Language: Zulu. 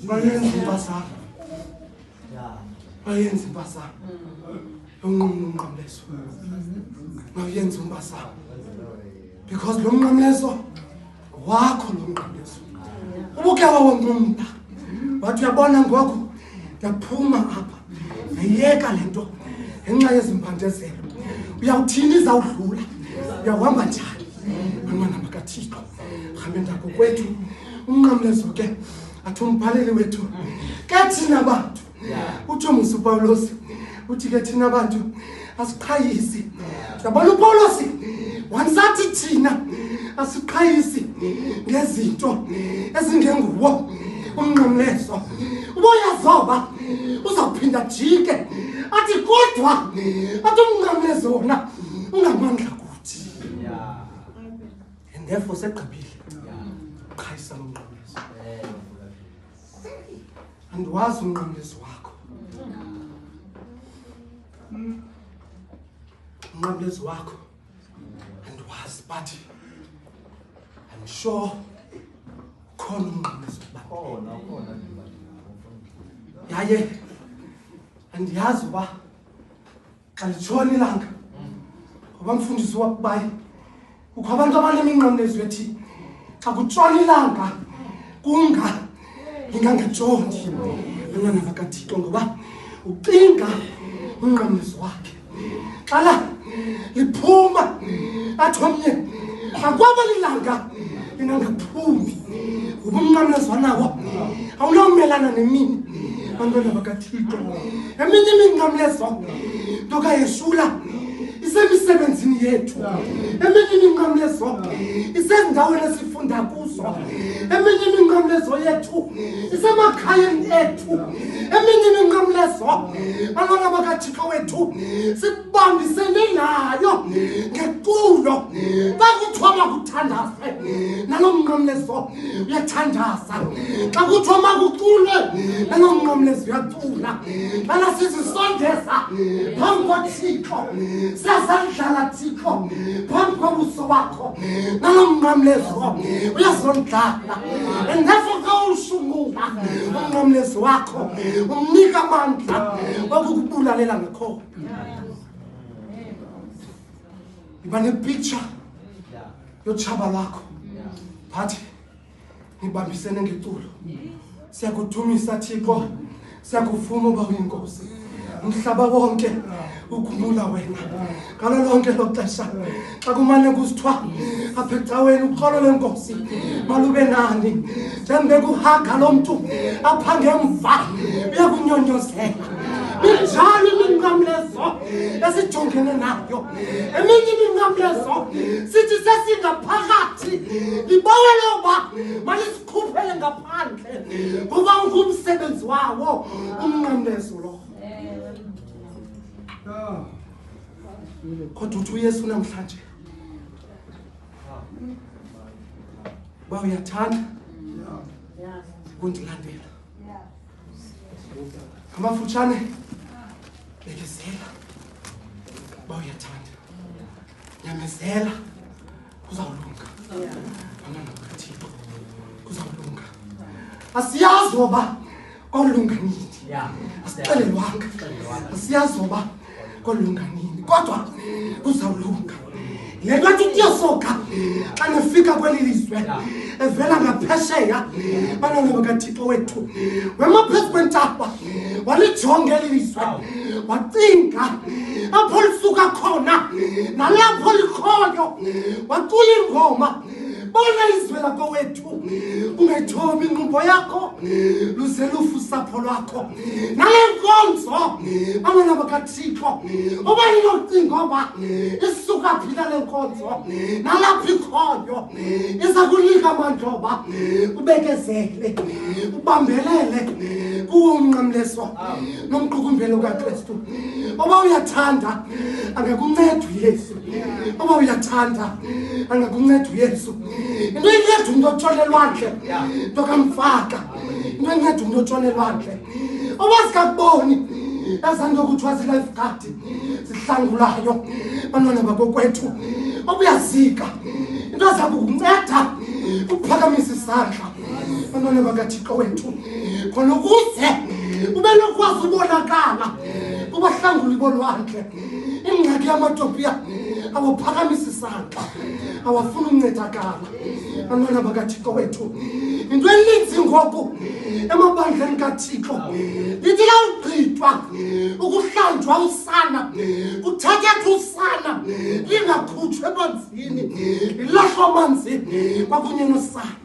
bayenza impasa bayenza impasa unqamleso bayenza impasa because lo nqamleso wakho lo nqamleso ubuke wawonqumta wathi uyabona ngoku yaphuma apha ayeka lento enxa yezimpandezelo uyawuthini izawudlula uyahamba njani abantwana bakaThixo hambe ndako kwethu unqamlezo ke athi umbhaleli wethu ke thina bantu uThomas uPaulos uthi ke thina bantu asiqhayisi yabona uPaulos wansathi thina asiqhayisi ngezinto ezingenguwo unqamlezo uboyazoba uzawuphinda jike athi kodwa athi unqamlezo wona ungamandla kuthi and therefore segqibile uqhayisa unqamlezo andiwazi unqamlezo wakho unqamlezo wakho andiwazi but I'm sure khona unqamlezo khona yaye andiyazi uba xa litshona ilanga ngoba mfundisi wakubayi kukho abantu abaneminqamlezo ethi xa kutshona ilanga ingangetshoni abantwana bakaThixo ngoba ucinga unqamlezo wakhe xa liphuma athi omnye akwaba lilanga linangaphumi ngoba umnqamlezo wanawo awunomelana nemini abantwana bakaThixo eminye iminqamlezo nto kayeshula isemisebenzini yethu eminye iminqamlezo isendaweni esifunda kuzo eminye iminqamlezo yethu isemakhayeni ethu eminye iminqamlezo abantwana bakaThixo wethu sibambisene nayo ngeculo xa kuthiwa makuthandaze nalo mnqamlezo uyathandaza xa kuthiwa makucule nalo mnqamlezo uyacula xana sizisondeza phambi koThixo siyazandlala Thixo phambi kobuso wakho nalo mnqamlezo uyazondlala and therefore xa ushungula umnqamlezo wakho umnika amandla okukubulalela ngekho iba nepicture yotshaba lwakho but nibambisene ngeculo siyakuthumisa Thixo siyakuvuma uba uyinkosi umhlaba wonke ukhumula wena ngalo lonke lo xesha xa kumane kusithwa apha ecaweni uxolo lenkosi malube nani njengoba kuhaga lo mntu apha ngemva uyakunyonyozela injalo iminqamlezo esijongene nayo eminye iminqamlezo sithi sesingaphakathi libawela uba malisikhuphele ngaphandle ngoba ngumsebenzi wawo umnqamlezo lo kodwa uthi uYesu namhlanje ba uyathanda ukundilandela amafutshane bekezela ba uyathanda nyamezela kuzawulunga abantwana bakaThixo kuzawulunga asiyazi oba kolunga nini asixelelwanga asiyazi oba kolunga nini kodwa kuzawulunga le nto athi uyosoka xa nifika kweli lizwe evela ngaphesheya abantwana bakaThixo wethu wema phezu kwentaba walijonga eli lizwe wacinga apho lisuka khona nalapho likhoyo wacula ingoma bona izwe lakho wethu ungayithobi inqumbo yakho luze lufu usapho lwakho nale nkonzo abantwana bakaThixo oba inocinga oba isuka phila le nkonzo nalapho ikhoyo iza kunika amandla oba ubekezele ubambelele kuwo umnqamlezo nomqukumbelo kaKristu oba uyathanda angakunceda uYesu oba uyathanda angakunceda uYesu into inceda umuntu otshone lwandle nto kamfaka into inceda umuntu otshone lwandle oba sikakuboni ezanto kuthiwa zilifeguard zihlangulayo abantwana bakokwethu obuyazika into zakukunceda ukuphakamisa isandla Bantwana bakaThixo wethu khona ukuze ube lokwazi ubonakala kubahlanguli bolwandle ingxaki yamaTopiya awuphakamisa isandla awafuna uncedakala. Bantwana bakaThixo wethu into eninzi ngoku emabandleni kaThixo lithi lawugqithwa ukuhlanjwa usana kuthathethwa usana lingakhutshwa emanzini lilahlwa amanzini kwakunye nosana.